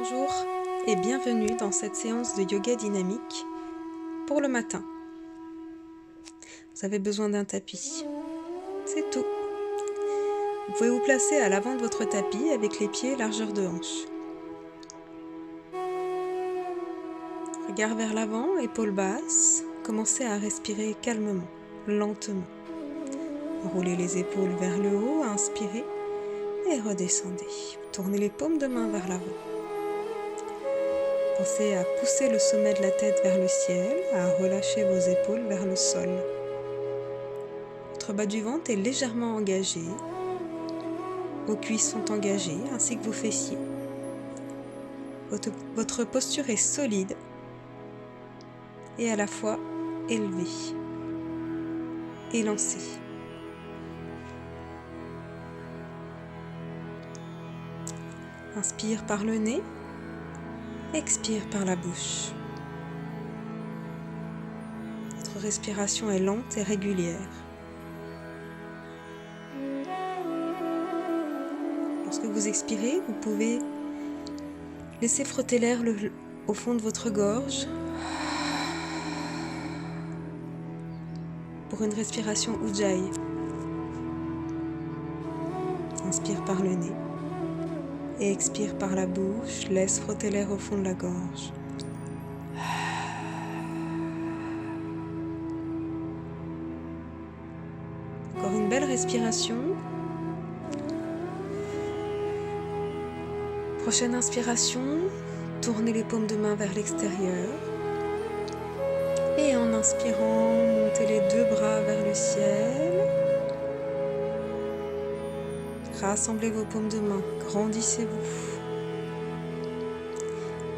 Bonjour et bienvenue dans cette séance de yoga dynamique pour le matin. Vous avez besoin d'un tapis, c'est tout. Vous pouvez vous placer à l'avant de votre tapis avec les pieds largeur de hanche. Regard vers l'avant, épaules basses, commencez à respirer calmement, lentement. Roulez les épaules vers le haut, inspirez et redescendez. Tournez les paumes de main vers l'avant. Pensez à pousser le sommet de la tête vers le ciel, à relâcher vos épaules vers le sol. Votre bas du ventre est légèrement engagé. Vos cuisses sont engagées, ainsi que vos fessiers. Votre posture est solide et à la fois élevée, élancée. Inspire par le nez, expire par la bouche. Votre respiration est lente et régulière. Lorsque vous expirez, vous pouvez laisser frotter l'air au fond de votre gorge pour une respiration Ujjayi. Inspire par le nez et expire par la bouche. Laisse frotter l'air au fond de la gorge. Encore une belle respiration. Prochaine inspiration, tournez les paumes de main vers l'extérieur. Et en inspirant, montez les deux bras vers le ciel. Rassemblez vos paumes de main, grandissez-vous.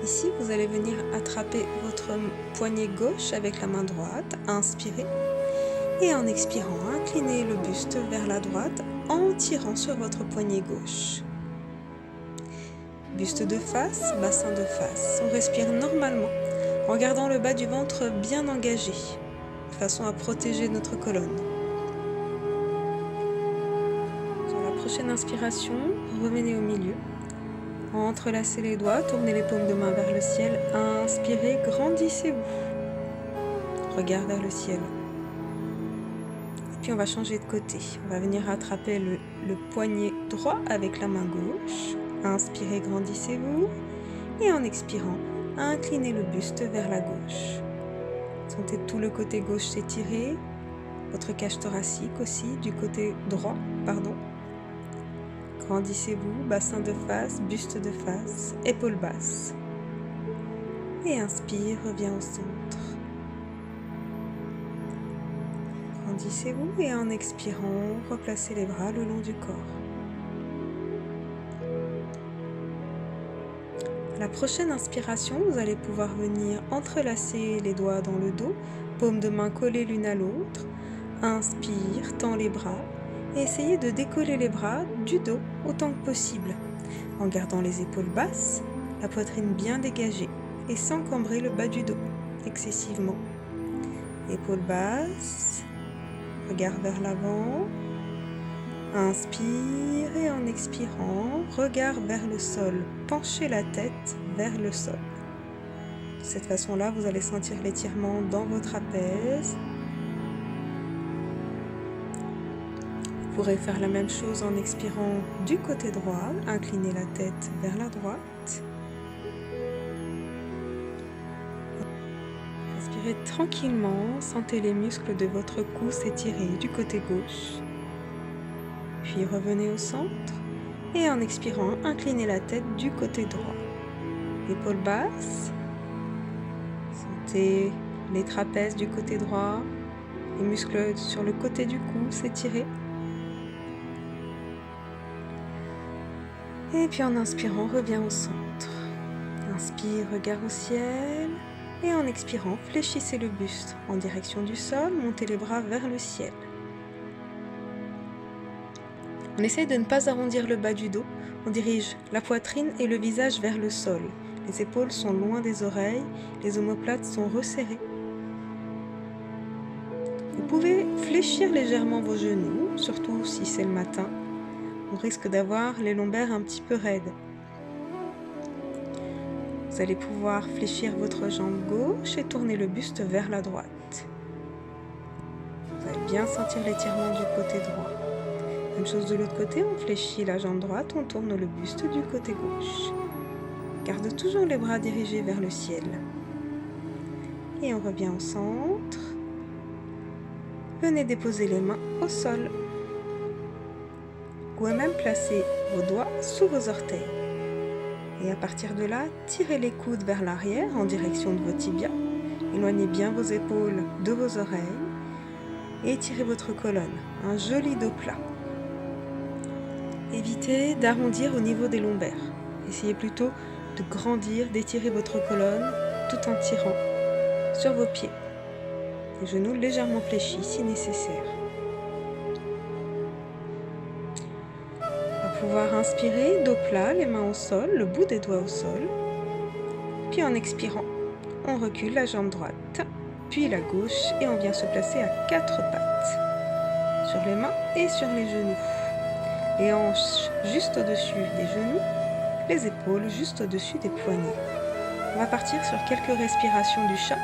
Ici, vous allez venir attraper votre poignet gauche avec la main droite. Inspirez. Et en expirant, inclinez le buste vers la droite en tirant sur votre poignet gauche. Buste de face, bassin de face. On respire normalement en gardant le bas du ventre bien engagé, de façon à protéger notre colonne. Sur la prochaine inspiration, revenez au milieu. Entrelacez les doigts, tournez les paumes de main vers le ciel. Inspirez, grandissez-vous. Regard vers le ciel. Et puis on va changer de côté. On va venir attraper le poignet droit avec la main gauche. Inspirez, grandissez-vous. Et en expirant, inclinez le buste vers la gauche. Sentez tout le côté gauche s'étirer. Votre cage thoracique aussi, du côté droit, Grandissez-vous, bassin de face, buste de face, épaules basses. Et inspire, reviens au centre. Grandissez-vous et en expirant, replacez les bras le long du corps. À la prochaine inspiration, vous allez pouvoir venir entrelacer les doigts dans le dos, paumes de main collées l'une à l'autre. Inspire, tends les bras et essayez de décoller les bras du dos autant que possible, en gardant les épaules basses, la poitrine bien dégagée et sans cambrer le bas du dos excessivement. Épaules basses, regard vers l'avant. Inspire et en expirant, regard vers le sol. Penchez la tête vers le sol. De cette façon-là, vous allez sentir l'étirement dans vos trapèzes. Vous pourrez faire la même chose en expirant du côté droit. Inclinez la tête vers la droite. Respirez tranquillement. Sentez les muscles de votre cou s'étirer du côté gauche. Puis revenez au centre et en expirant, inclinez la tête du côté droit. Épaules basses. Sentez les trapèzes du côté droit, les muscles sur le côté du cou s'étirer. Et puis en inspirant, reviens au centre. Inspire, regard au ciel. Et en expirant, fléchissez le buste en direction du sol, montez les bras vers le ciel. On essaye de ne pas arrondir le bas du dos. On dirige la poitrine et le visage vers le sol. Les épaules sont loin des oreilles, les omoplates sont resserrées. Vous pouvez fléchir légèrement vos genoux, surtout si c'est le matin. On risque d'avoir les lombaires un petit peu raides. Vous allez pouvoir fléchir votre jambe gauche et tourner le buste vers la droite. Vous allez bien sentir l'étirement du côté droit. Même chose de l'autre côté, on fléchit la jambe droite, on tourne le buste du côté gauche. Garde toujours les bras dirigés vers le ciel. Et on revient au centre. Venez déposer les mains au sol. Vous pouvez même placer vos doigts sous vos orteils. Et à partir de là, tirez les coudes vers l'arrière en direction de vos tibias. Éloignez bien vos épaules de vos oreilles et étirez votre colonne. Un joli dos plat. Évitez d'arrondir au niveau des lombaires. Essayez plutôt de grandir, d'étirer votre colonne tout en tirant sur vos pieds. Les genoux légèrement fléchis si nécessaire. On va pouvoir inspirer, dos plat, les mains au sol, le bout des doigts au sol. Puis en expirant, on recule la jambe droite, puis la gauche et on vient se placer à 4 pattes. Sur les mains et sur les genoux. Les hanches juste au-dessus des genoux, les épaules juste au-dessus des poignets. On va partir sur quelques respirations du chat.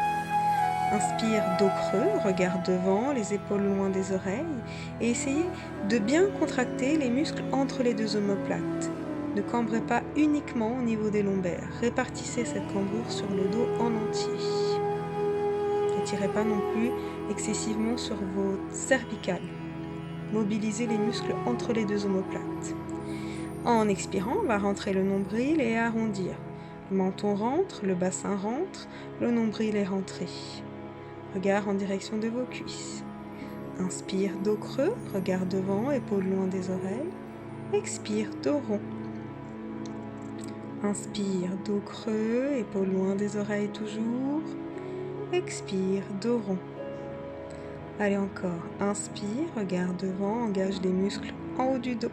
Inspire, dos creux, regard devant, les épaules loin des oreilles et essayez de bien contracter les muscles entre les deux omoplates. Ne cambrez pas uniquement au niveau des lombaires, répartissez cette cambrure sur le dos en entier. N'étirez pas non plus excessivement sur vos cervicales. Mobilisez les muscles entre les deux omoplates. En expirant, on va rentrer le nombril et arrondir. Le menton rentre, le bassin rentre, le nombril est rentré. Regard en direction de vos cuisses. Inspire, dos creux, regard devant, épaules loin des oreilles. Expire, dos rond. Inspire, dos creux, épaules loin des oreilles toujours. Expire, dos rond. Allez encore, inspire, regard devant, engage les muscles en haut du dos.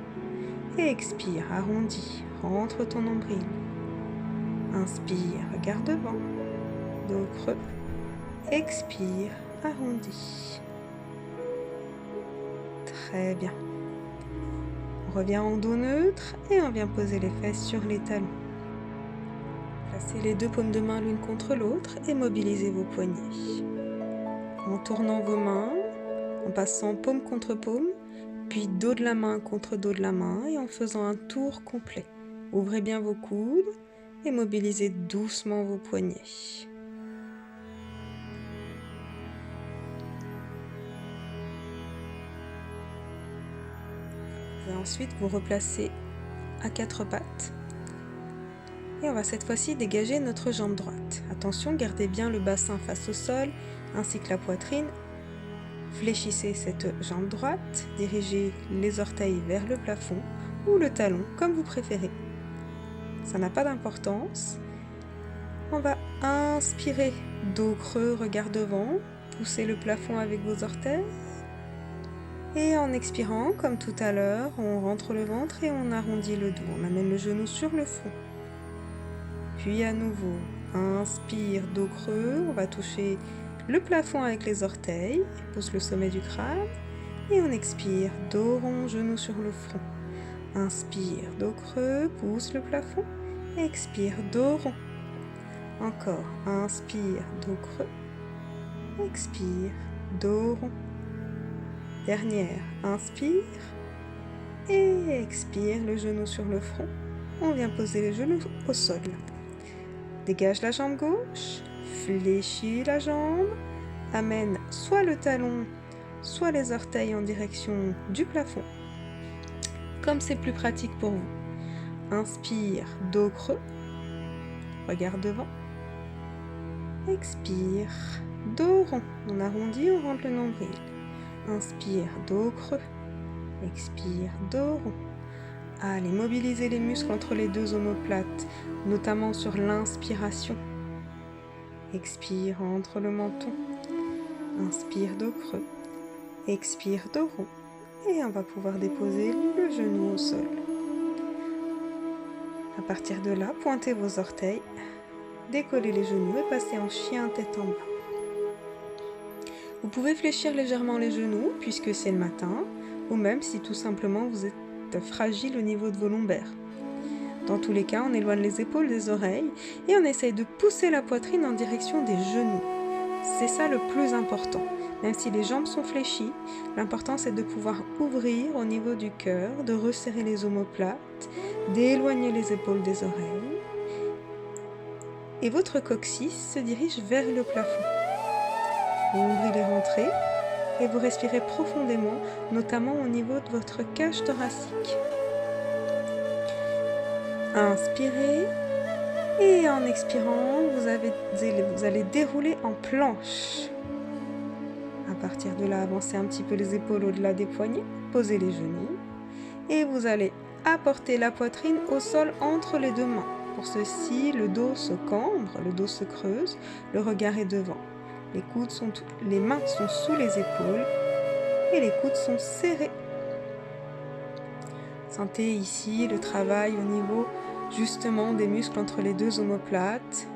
Et expire, arrondis, rentre ton nombril. Inspire, regard devant, dos creux. Expire, arrondi. Très bien. On revient en dos neutre et on vient poser les fesses sur les talons. Placez les deux paumes de main l'une contre l'autre et mobilisez vos poignets. En tournant vos mains, en passant paume contre paume, puis dos de la main contre dos de la main et en faisant un tour complet. Ouvrez bien vos coudes et mobilisez doucement vos poignets. Vous allez ensuite vous replacer à 4 pattes. Et on va cette fois-ci dégager notre jambe droite. Attention, gardez bien le bassin face au sol, ainsi que la poitrine. Fléchissez cette jambe droite, dirigez les orteils vers le plafond ou le talon, comme vous préférez. Ça n'a pas d'importance. On va inspirer, dos creux, regard devant, poussez le plafond avec vos orteils. Et en expirant, comme tout à l'heure, on rentre le ventre et on arrondit le dos. On amène le genou sur le front. Puis à nouveau, inspire, dos creux, on va toucher le plafond avec les orteils, pousse le sommet du crâne. Et on expire, dos rond, genou sur le front. Inspire, dos creux, pousse le plafond. Expire, dos rond. Encore, inspire, dos creux. Expire, dos rond. Dernière, inspire et expire, le genou sur le front. On vient poser les genoux au sol. Dégage la jambe gauche, fléchis la jambe, amène soit le talon, soit les orteils en direction du plafond, comme c'est plus pratique pour vous. Inspire, dos creux, regard devant. Expire, dos rond. On arrondit, on rentre le nombril. Inspire, dos creux. Expire, dos rond. Allez, mobilisez les muscles entre les deux omoplates, notamment sur l'inspiration. Expire, entre le menton. Inspire, dos creux. Expire, dos rond. Et on va pouvoir déposer le genou au sol. À partir de là, pointez vos orteils, décollez les genoux et passez en chien tête en bas. Vous pouvez fléchir légèrement les genoux puisque c'est le matin, ou même si tout simplement vous êtes fragile au niveau de vos lombaires. Dans tous les cas, on éloigne les épaules des oreilles et on essaye de pousser la poitrine en direction des genoux. C'est ça le plus important. Même si les jambes sont fléchies, l'important c'est de pouvoir ouvrir au niveau du cœur, de resserrer les omoplates, d'éloigner les épaules des oreilles. Et votre coccyx se dirige vers le plafond. Vous ouvrez les rentrées et vous respirez profondément, notamment au niveau de votre cage thoracique. Inspirez et en expirant, vous allez dérouler en planche. À partir de là, avancez un petit peu les épaules au-delà des poignets, posez les genoux et vous allez apporter la poitrine au sol entre les deux mains. Pour ceci, le dos se cambre, le dos se creuse, le regard est devant. Les mains sont sous les épaules et les coudes sont serrés. Sentez ici le travail au niveau justement des muscles entre les deux omoplates,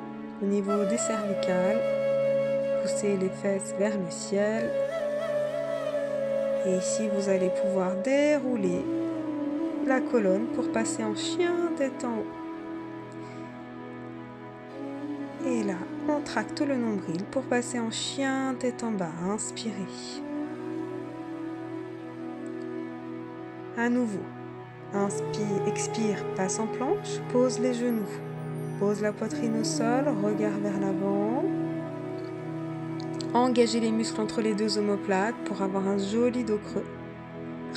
au niveau des cervicales. Poussez les fesses vers le ciel. Et ici, vous allez pouvoir dérouler la colonne pour passer en chien tête en haut. Et là, on tracte le nombril pour passer en chien tête en bas. Inspirez. À nouveau. Inspire, expire, passe en planche, pose les genoux. Pose la poitrine au sol, regard vers l'avant. Engagez les muscles entre les deux omoplates pour avoir un joli dos creux.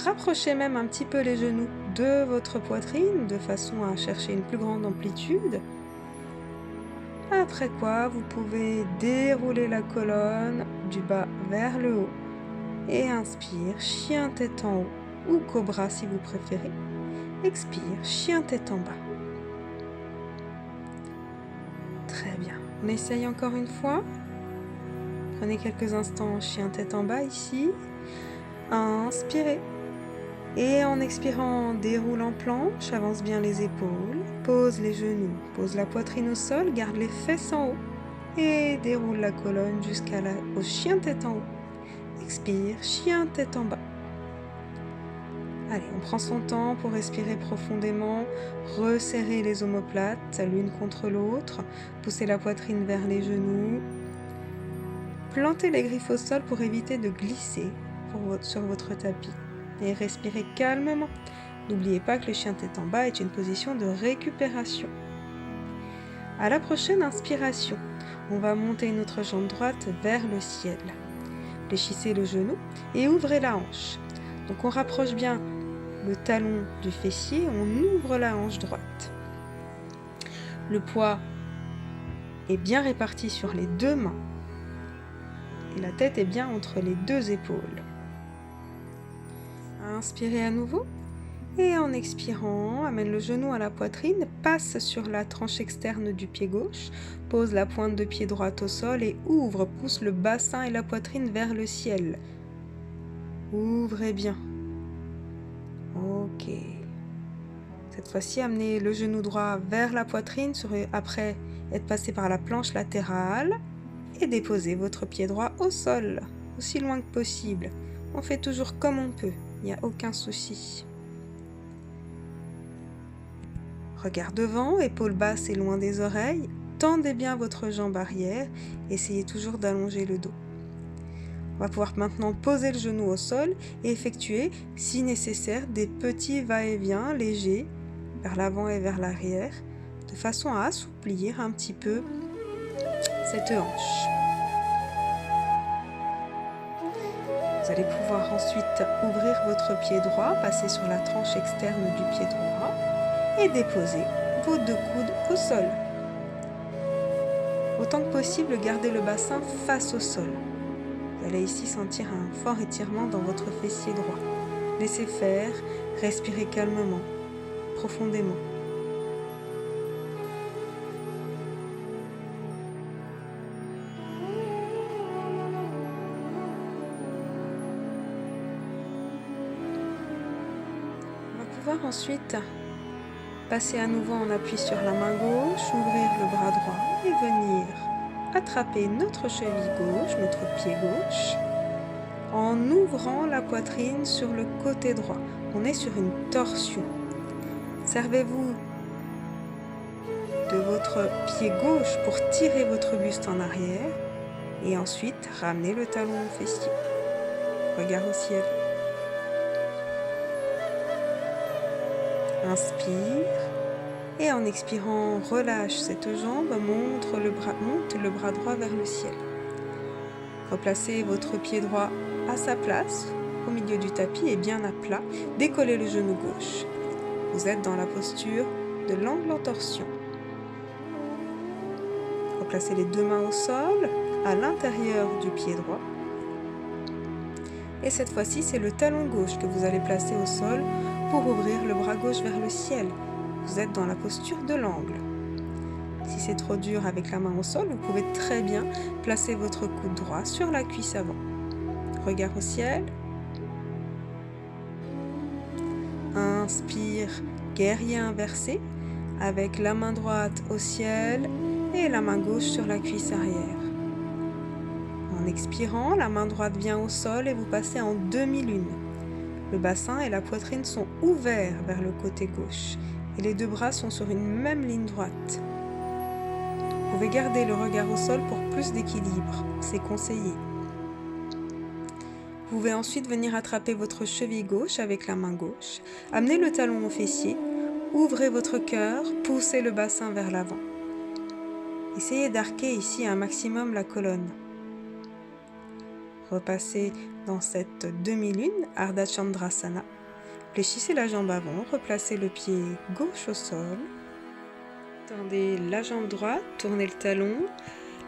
Rapprochez même un petit peu les genoux de votre poitrine de façon à chercher une plus grande amplitude. Après quoi, vous pouvez dérouler la colonne du bas vers le haut. Et inspire, chien tête en haut ou cobra si vous préférez. Expire, chien tête en bas. Très bien. On essaye encore une fois. Prenez quelques instants en chien tête en bas ici. Inspirez. Et en expirant, déroule en planche, avance bien les épaules, pose les genoux, pose la poitrine au sol, garde les fesses en haut. Et déroule la colonne au chien tête en haut. Expire, chien tête en bas. Allez, on prend son temps pour respirer profondément, resserrer les omoplates l'une contre l'autre, pousser la poitrine vers les genoux, plantez les griffes au sol pour éviter de glisser sur votre tapis et respirez calmement. N'oubliez pas que le chien tête en bas est une position de récupération. À la prochaine inspiration, on va monter notre jambe droite vers le ciel. Fléchissez le genou et ouvrez la hanche. Donc on rapproche bien le talon du fessier, on ouvre la hanche droite. Le poids est bien réparti sur les deux mains et la tête est bien entre les deux épaules. Inspirez à nouveau et en expirant, amène le genou à la poitrine, passe sur la tranche externe du pied gauche, pose la pointe de pied droite au sol et ouvre, pousse le bassin et la poitrine vers le ciel. Ouvrez bien. Ok. Cette fois-ci, amenez le genou droit vers la poitrine après être passé par la planche latérale et déposez votre pied droit au sol, aussi loin que possible. On fait toujours comme on peut, il n'y a aucun souci. Regard devant, épaules basses et loin des oreilles. Tendez bien votre jambe arrière, essayez toujours d'allonger le dos. On va pouvoir maintenant poser le genou au sol et effectuer, si nécessaire, des petits va-et-vient légers vers l'avant et vers l'arrière, de façon à assouplir un petit peu cette hanche. Vous allez pouvoir ensuite ouvrir votre pied droit, passer sur la tranche externe du pied droit et déposer vos deux coudes au sol. Autant que possible, gardez le bassin face au sol. Vous allez ici sentir un fort étirement dans votre fessier droit. Laissez faire, respirez calmement, profondément. On va pouvoir ensuite passer à nouveau en appui sur la main gauche, ouvrir le bras droit et venir attraper notre cheville gauche, notre pied gauche, en ouvrant la poitrine sur le côté droit. On est sur une torsion. Servez-vous votre pied gauche pour tirer votre buste en arrière. Et ensuite, ramenez le talon au fessier. Regard au ciel. Inspire. Et en expirant, relâche cette jambe, monte le bras droit vers le ciel. Replacez votre pied droit à sa place, au milieu du tapis et bien à plat. Décollez le genou gauche. Vous êtes dans la posture de l'angle en torsion. Replacez les deux mains au sol, à l'intérieur du pied droit. Et cette fois-ci, c'est le talon gauche que vous allez placer au sol pour ouvrir le bras gauche vers le ciel. Vous êtes dans la posture de l'angle. Si c'est trop dur avec la main au sol, vous pouvez très bien placer votre coude droit sur la cuisse avant. Regard au ciel. Inspire, guerrier inversé, avec la main droite au ciel et la main gauche sur la cuisse arrière. En expirant, la main droite vient au sol et vous passez en demi-lune. Le bassin et la poitrine sont ouverts vers le côté gauche et les deux bras sont sur une même ligne droite. Vous pouvez garder le regard au sol pour plus d'équilibre, c'est conseillé. Vous pouvez ensuite venir attraper votre cheville gauche avec la main gauche, amener le talon au fessier, ouvrez votre cœur, poussez le bassin vers l'avant. Essayez d'arquer ici un maximum la colonne. Repassez dans cette demi-lune, Ardha Chandrasana. Fléchissez la jambe avant, replacez le pied gauche au sol. Tendez la jambe droite, tournez le talon.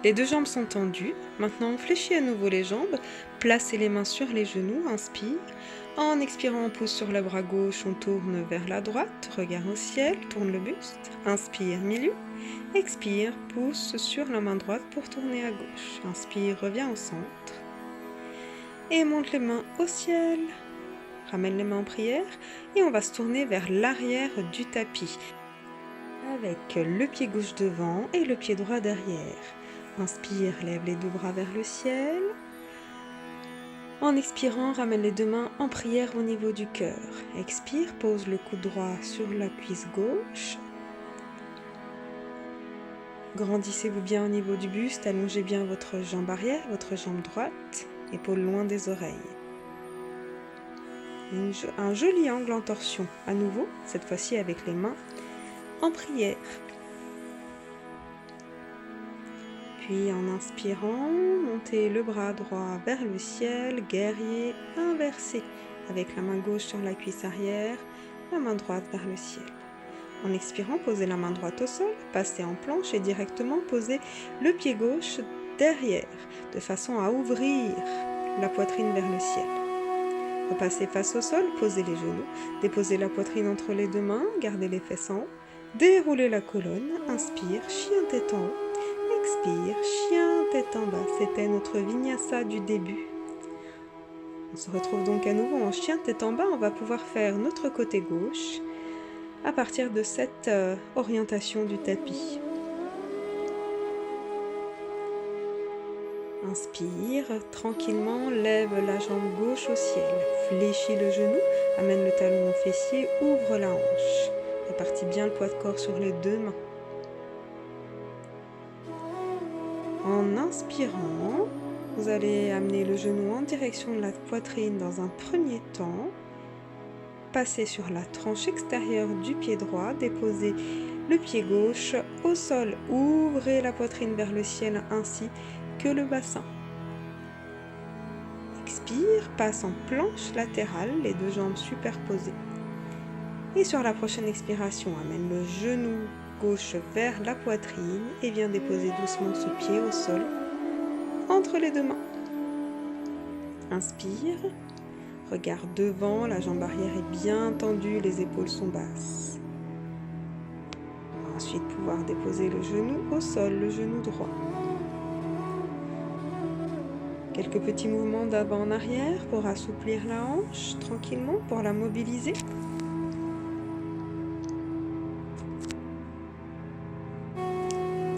Les deux jambes sont tendues. Maintenant, fléchissez à nouveau les jambes. Placez les mains sur les genoux, inspire. En expirant, on pousse sur le bras gauche, on tourne vers la droite. Regard au ciel, tourne le buste. Inspire, milieu. Expire, pousse sur la main droite pour tourner à gauche. Inspire, reviens au centre. Et monte les mains au ciel. Ramène les mains en prière et on va se tourner vers l'arrière du tapis avec le pied gauche devant et le pied droit derrière. Inspire, lève les deux bras vers le ciel. En expirant, ramène les deux mains en prière au niveau du cœur. Expire, pose le coude droit sur la cuisse gauche. Grandissez-vous bien au niveau du buste, allongez bien votre jambe arrière, votre jambe droite, épaules loin des oreilles. Un joli angle en torsion, à nouveau, cette fois-ci avec les mains en prière. Puis en inspirant, montez le bras droit vers le ciel, guerrier inversé, avec la main gauche sur la cuisse arrière, la main droite vers le ciel. En expirant, posez la main droite au sol, passez en planche et directement posez le pied gauche derrière, de façon à ouvrir la poitrine vers le ciel. Repassez face au sol, posez les genoux, déposez la poitrine entre les deux mains, gardez les fesses en haut, déroulez la colonne, inspire, chien tête en haut, expire, chien tête en bas. C'était notre vinyasa du début. On se retrouve donc à nouveau en chien tête en bas, on va pouvoir faire notre côté gauche à partir de cette orientation du tapis. Inspire, tranquillement, lève la jambe gauche au ciel, fléchis le genou, amène le talon au fessier, ouvre la hanche. Répartis bien le poids de corps sur les deux mains. En inspirant, vous allez amener le genou en direction de la poitrine dans un premier temps. Passez sur la tranche extérieure du pied droit, déposez le pied gauche au sol, ouvrez la poitrine vers le ciel ainsi que le bassin. Expire, passe en planche latérale, les deux jambes superposées. Et sur la prochaine expiration, amène le genou gauche vers la poitrine et viens déposer doucement ce pied au sol entre les deux mains. Inspire, regarde devant, la jambe arrière est bien tendue, les épaules sont basses. On va ensuite pouvoir déposer le genou au sol, le genou droit. Quelques petits mouvements d'avant en arrière pour assouplir la hanche tranquillement, pour la mobiliser.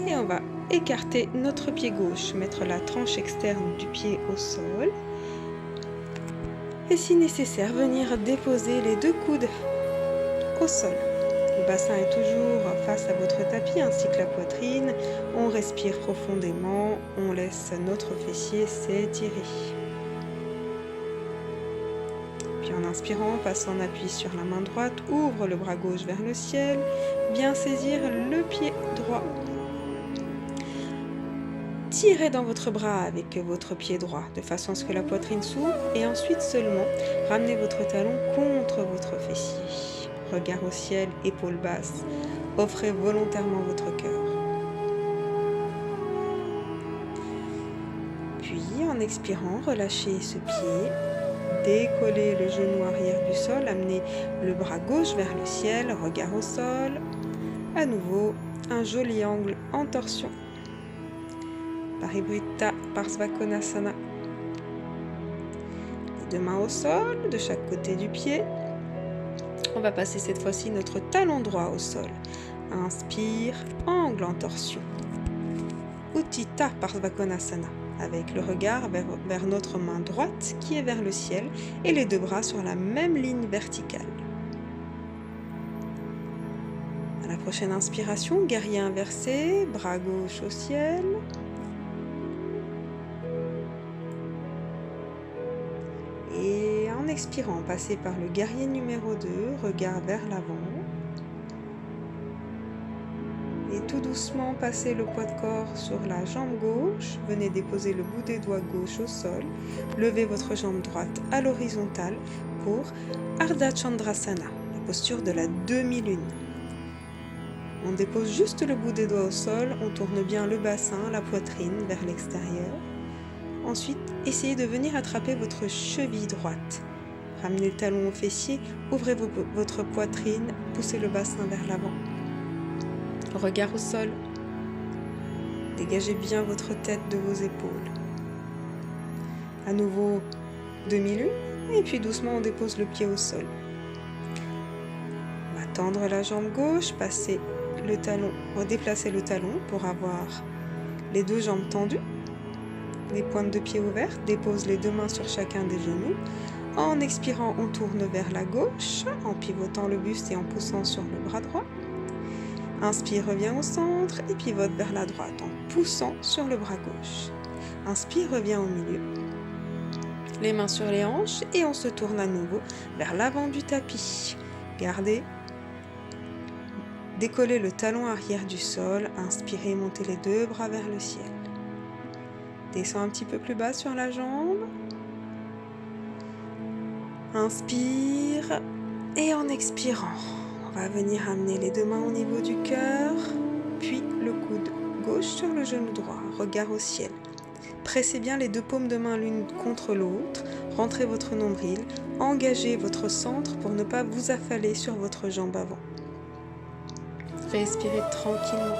Et on va écarter notre pied gauche, mettre la tranche externe du pied au sol. Et si nécessaire, venir déposer les deux coudes au sol. Le bassin est toujours face à votre tapis ainsi que la poitrine. On respire profondément, on laisse notre fessier s'étirer. Puis en inspirant, passe en appui sur la main droite, ouvre le bras gauche vers le ciel, bien saisir le pied droit. Tirez dans votre bras avec votre pied droit de façon à ce que la poitrine s'ouvre et ensuite seulement ramenez votre talon contre votre fessier. Regard au ciel, épaules basses, offrez volontairement votre cœur. Puis en expirant, relâchez ce pied, décollez le genou arrière du sol, amenez le bras gauche vers le ciel, regard au sol. À nouveau, un joli angle en torsion. Parivritta Parsvakonasana. Les deux mains au sol, de chaque côté du pied. On va passer cette fois-ci notre talon droit au sol. Inspire, angle en torsion. Utthita Parsvakonasana, avec le regard vers notre main droite qui est vers le ciel et les deux bras sur la même ligne verticale. À la prochaine inspiration, guerrier inversé, bras gauche au ciel. Et en expirant, passez par le guerrier numéro 2, regard vers l'avant. Et tout doucement, passez le poids de corps sur la jambe gauche. Venez déposer le bout des doigts gauche au sol. Levez votre jambe droite à l'horizontale pour Ardha Chandrasana, la posture de la demi-lune. On dépose juste le bout des doigts au sol, on tourne bien le bassin, la poitrine vers l'extérieur. Ensuite, essayez de venir attraper votre cheville droite. Ramenez le talon au fessier, ouvrez votre poitrine, poussez le bassin vers l'avant. Regard au sol. Dégagez bien votre tête de vos épaules. À nouveau, demi-lune, et puis doucement on dépose le pied au sol. On va tendre la jambe gauche, passer le talon, redéplacer le talon pour avoir les deux jambes tendues. Les pointes de pied ouvertes, dépose les deux mains sur chacun des genoux. En expirant, on tourne vers la gauche, en pivotant le buste et en poussant sur le bras droit. Inspire, reviens au centre et pivote vers la droite en poussant sur le bras gauche. Inspire, reviens au milieu. Les mains sur les hanches et on se tourne à nouveau vers l'avant du tapis. Gardez. Décollez le talon arrière du sol. Inspirez, montez les deux bras vers le ciel. Descends un petit peu plus bas sur la jambe. Inspire. Et en expirant, on va venir amener les deux mains au niveau du cœur. Puis le coude gauche sur le genou droit. Regard au ciel. Pressez bien les deux paumes de main l'une contre l'autre. Rentrez votre nombril. Engagez votre centre pour ne pas vous affaler sur votre jambe avant. Respirez tranquillement.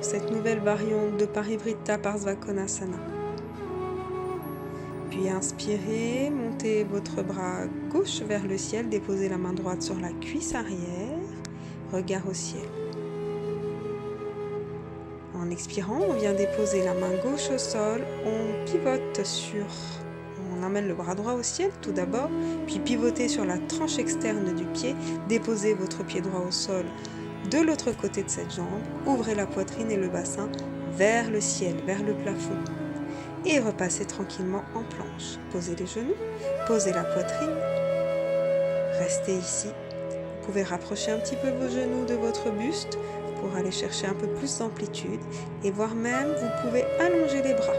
Cette nouvelle variante de Parivritta Parsvakonasana. Puis inspirez, montez votre bras gauche vers le ciel, déposez la main droite sur la cuisse arrière, regard au ciel. En expirant, on vient déposer la main gauche au sol, on pivote on amène le bras droit au ciel tout d'abord, puis pivotez sur la tranche externe du pied, déposez votre pied droit au sol. De l'autre côté de cette jambe, ouvrez la poitrine et le bassin vers le ciel, vers le plafond. Et repassez tranquillement en planche. Posez les genoux, posez la poitrine. Restez ici. Vous pouvez rapprocher un petit peu vos genoux de votre buste pour aller chercher un peu plus d'amplitude. Et voire même, vous pouvez allonger les bras.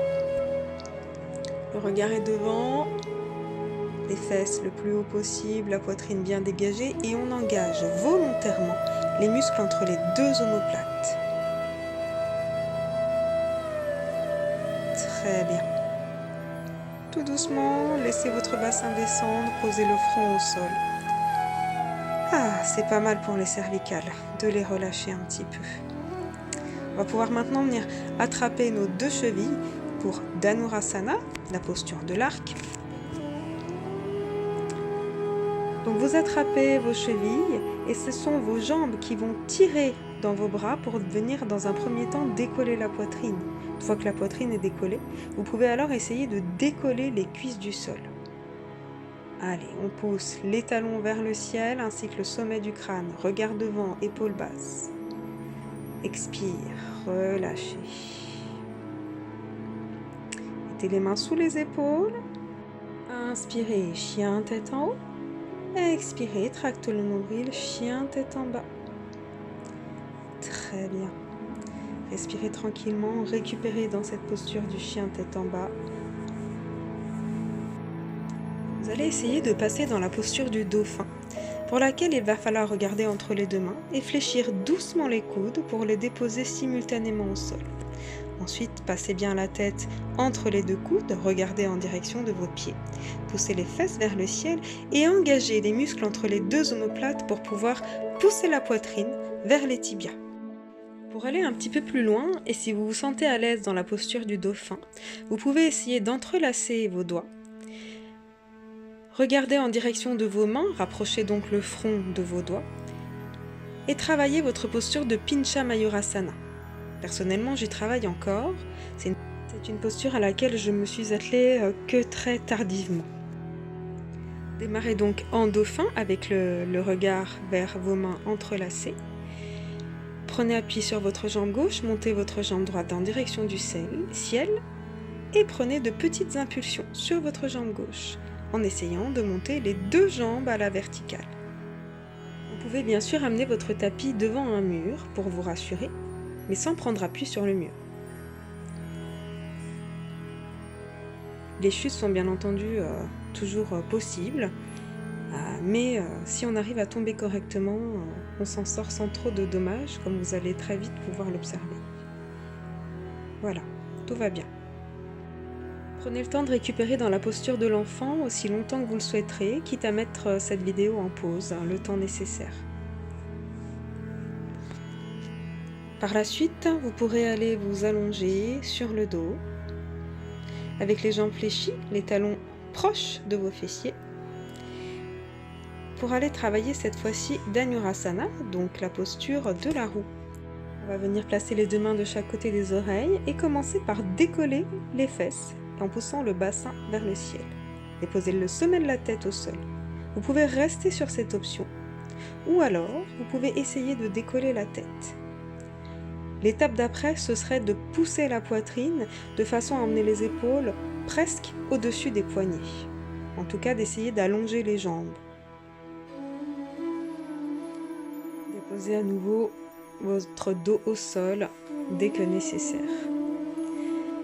Le regard est devant. Les fesses le plus haut possible, la poitrine bien dégagée. Et on engage volontairement les muscles entre les deux omoplates. Très bien. Tout doucement, laissez votre bassin descendre, posez le front au sol. Ah, c'est pas mal pour les cervicales, de les relâcher un petit peu. On va pouvoir maintenant venir attraper nos deux chevilles pour Dhanurasana, la posture de l'arc. Donc vous attrapez vos chevilles et ce sont vos jambes qui vont tirer dans vos bras pour venir dans un premier temps décoller la poitrine. Une fois que la poitrine est décollée, vous pouvez alors essayer de décoller les cuisses du sol. Allez, on pousse les talons vers le ciel ainsi que le sommet du crâne. Regard devant, épaules basses. Expire, relâchez. Mettez les mains sous les épaules. Inspirez, chien tête en haut. Expirez, tracte le nombril, chien tête en bas. Très bien. Respirez tranquillement, récupérez dans cette posture du chien tête en bas. Vous allez essayer de passer dans la posture du dauphin, pour laquelle il va falloir regarder entre les deux mains et fléchir doucement les coudes pour les déposer simultanément au sol. Ensuite, passez bien la tête entre les deux coudes, regardez en direction de vos pieds. Poussez les fesses vers le ciel et engagez les muscles entre les deux omoplates pour pouvoir pousser la poitrine vers les tibias. Pour aller un petit peu plus loin, et si vous vous sentez à l'aise dans la posture du dauphin, vous pouvez essayer d'entrelacer vos doigts. Regardez en direction de vos mains, rapprochez donc le front de vos doigts et travaillez votre posture de Pincha Mayurasana. Personnellement, j'y travaille encore. C'est une posture à laquelle je me suis attelée que très tardivement. Démarrez donc en dauphin avec le regard vers vos mains entrelacées. Prenez appui sur votre jambe gauche, montez votre jambe droite en direction du ciel et prenez de petites impulsions sur votre jambe gauche en essayant de monter les deux jambes à la verticale. Vous pouvez bien sûr amener votre tapis devant un mur pour vous rassurer, mais sans prendre appui sur le mur. Les chutes sont bien entendu toujours possibles, mais si on arrive à tomber correctement, on s'en sort sans trop de dommages, comme vous allez très vite pouvoir l'observer. Voilà, tout va bien. Prenez le temps de récupérer dans la posture de l'enfant aussi longtemps que vous le souhaiterez, quitte à mettre cette vidéo en pause, le temps nécessaire. Par la suite, vous pourrez aller vous allonger sur le dos, avec les jambes fléchies, les talons proches de vos fessiers, pour aller travailler cette fois-ci Dhanurasana, donc la posture de la roue. On va venir placer les deux mains de chaque côté des oreilles et commencer par décoller les fesses en poussant le bassin vers le ciel. Déposez le sommet de la tête au sol. Vous pouvez rester sur cette option, ou alors vous pouvez essayer de décoller la tête. L'étape d'après, ce serait de pousser la poitrine de façon à emmener les épaules presque au-dessus des poignets. En tout cas, d'essayer d'allonger les jambes. Déposez à nouveau votre dos au sol dès que nécessaire.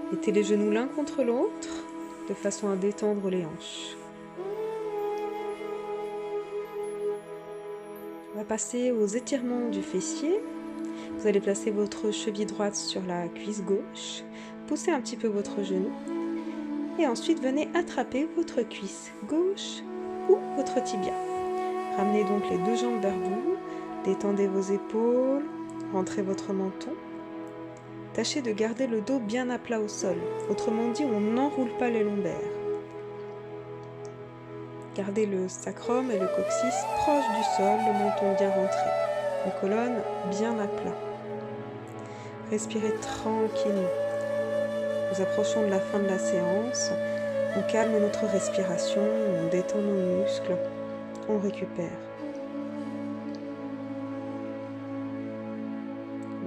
Mettez les genoux l'un contre l'autre de façon à détendre les hanches. On va passer aux étirements du fessier. Vous allez placer votre cheville droite sur la cuisse gauche, poussez un petit peu votre genou et ensuite venez attraper votre cuisse gauche ou votre tibia. Ramenez donc les deux jambes vers vous, détendez vos épaules, rentrez votre menton. Tâchez de garder le dos bien à plat au sol, autrement dit on n'enroule pas les lombaires. Gardez le sacrum et le coccyx proches du sol, le menton bien rentré, une colonne bien à plat. Respirez tranquillement. Nous approchons de la fin de la séance. On calme notre respiration, on détend nos muscles, on récupère.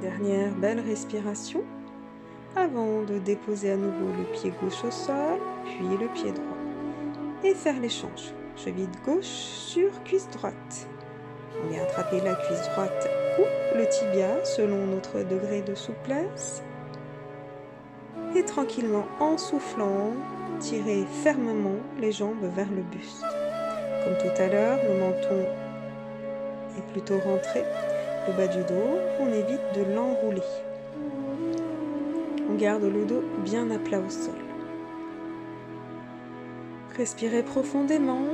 Dernière belle respiration avant de déposer à nouveau le pied gauche au sol, puis le pied droit. Et faire l'échange. Cheville gauche sur cuisse droite. On vient attraper la cuisse droite ou le tibia selon notre degré de souplesse. Et tranquillement, en soufflant, tirez fermement les jambes vers le buste. Comme tout à l'heure, le menton est plutôt rentré. Le bas du dos, on évite de l'enrouler. On garde le dos bien à plat au sol. Respirez profondément,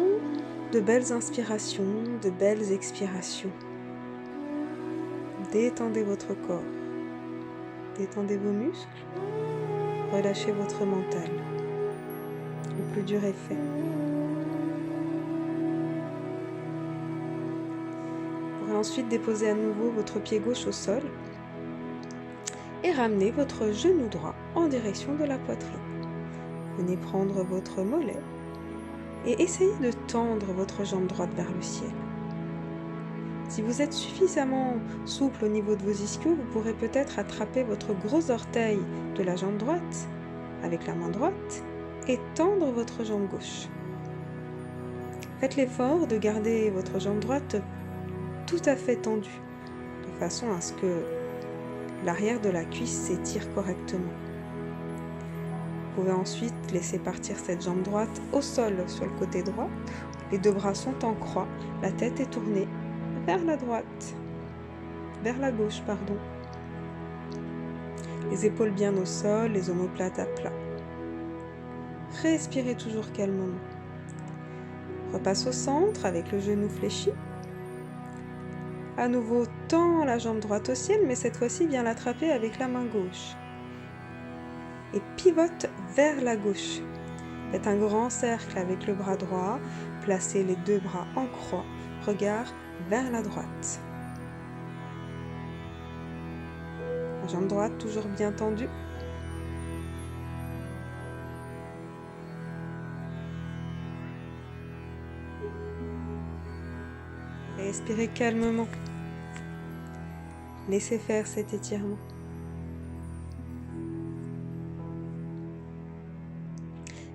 de belles inspirations, de belles expirations. Détendez votre corps, détendez vos muscles, relâchez votre mental. Le plus dur est fait. Vous pourrez ensuite déposer à nouveau votre pied gauche au sol et ramener votre genou droit en direction de la poitrine. Venez prendre votre mollet et essayez de tendre votre jambe droite vers le ciel. Si vous êtes suffisamment souple au niveau de vos ischios, vous pourrez peut-être attraper votre gros orteil de la jambe droite avec la main droite et tendre votre jambe gauche. Faites l'effort de garder votre jambe droite tout à fait tendue, de façon à ce que l'arrière de la cuisse s'étire correctement. Vous pouvez ensuite laisser partir cette jambe droite au sol sur le côté droit. Les deux bras sont en croix, la tête est tournée vers la droite, vers la gauche, pardon. Les épaules bien au sol, les omoplates à plat. Respirez toujours calmement. Repasse au centre avec le genou fléchi. À nouveau, tends la jambe droite au ciel, mais cette fois-ci, viens l'attraper avec la main gauche. Et pivote vers la gauche. Faites un grand cercle avec le bras droit. Placez les deux bras en croix. Regard vers la droite. La jambe droite toujours bien tendue. Respirez calmement. Laissez faire cet étirement.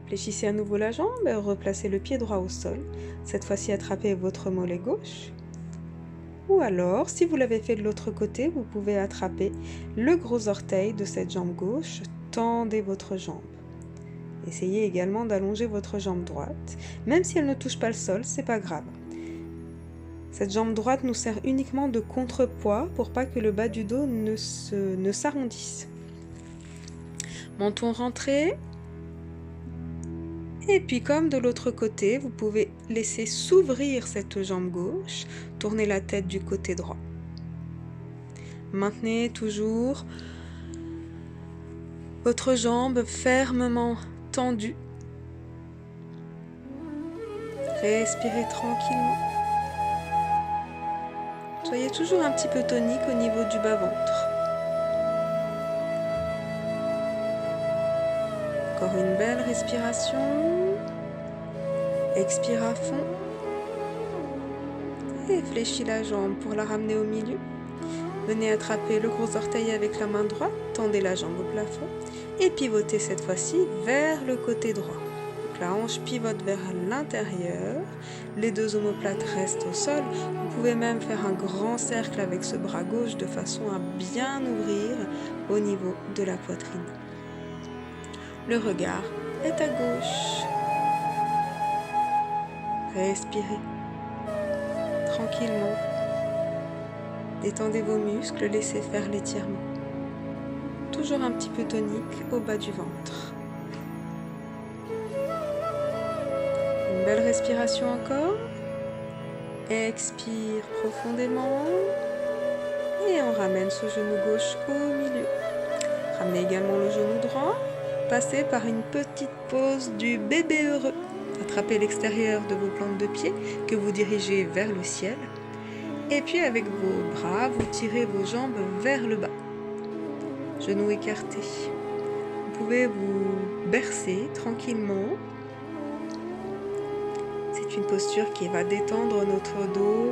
Fléchissez à nouveau la jambe, replacez le pied droit au sol. Cette fois-ci, attrapez votre mollet gauche. Ou alors, si vous l'avez fait de l'autre côté, vous pouvez attraper le gros orteil de cette jambe gauche. Tendez votre jambe. Essayez également d'allonger votre jambe droite. Même si elle ne touche pas le sol, c'est pas grave. Cette jambe droite nous sert uniquement de contrepoids pour pas que le bas du dos ne s'arrondisse. Menton rentré. Et puis comme de l'autre côté, vous pouvez laisser s'ouvrir cette jambe gauche, tourner la tête du côté droit. Maintenez toujours votre jambe fermement tendue. Respirez tranquillement. Soyez toujours un petit peu tonique au niveau du bas-ventre. Encore une belle respiration. Expire à fond. Et fléchis la jambe pour la ramener au milieu. Venez attraper le gros orteil avec la main droite. Tendez la jambe au plafond. Et pivotez cette fois-ci vers le côté droit. Donc la hanche pivote vers l'intérieur. Les deux omoplates restent au sol. Vous pouvez même faire un grand cercle avec ce bras gauche de façon à bien ouvrir au niveau de la poitrine. Le regard est à gauche. Respirez tranquillement. Détendez vos muscles, laissez faire l'étirement. Toujours un petit peu tonique au bas du ventre. Une belle respiration encore. Expire profondément. Et on ramène ce genou gauche au milieu. Ramenez également le genou droit. Passez par une petite pause du bébé heureux. Attrapez l'extérieur de vos plantes de pied que vous dirigez vers le ciel. Et puis avec vos bras, vous tirez vos jambes vers le bas. Genoux écartés. Vous pouvez vous bercer tranquillement. C'est une posture qui va détendre notre dos.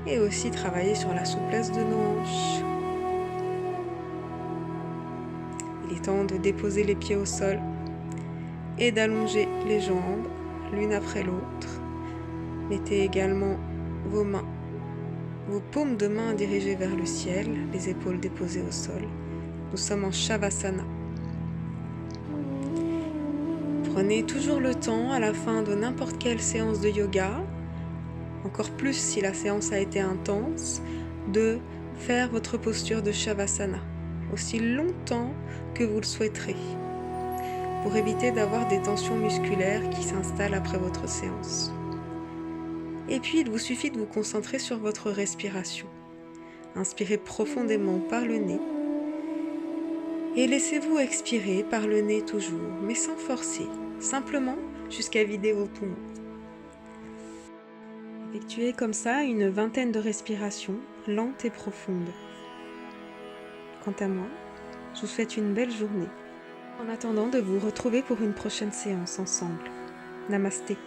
Et aussi travailler sur la souplesse de nos hanches. Il est temps de déposer les pieds au sol et d'allonger les jambes l'une après l'autre. Mettez également vos mains, vos paumes de main dirigées vers le ciel, les épaules déposées au sol. Nous sommes en Shavasana. Prenez toujours le temps à la fin de n'importe quelle séance de yoga, encore plus si la séance a été intense, de faire votre posture de Shavasana aussi longtemps que vous le souhaiterez, pour éviter d'avoir des tensions musculaires qui s'installent après votre séance. Et puis, il vous suffit de vous concentrer sur votre respiration. Inspirez profondément par le nez et laissez-vous expirer par le nez toujours, mais sans forcer, simplement jusqu'à vider vos poumons. Effectuez comme ça une vingtaine de respirations lentes et profondes. Quant à moi, je vous souhaite une belle journée. en attendant de vous retrouver pour une prochaine séance ensemble. Namasté.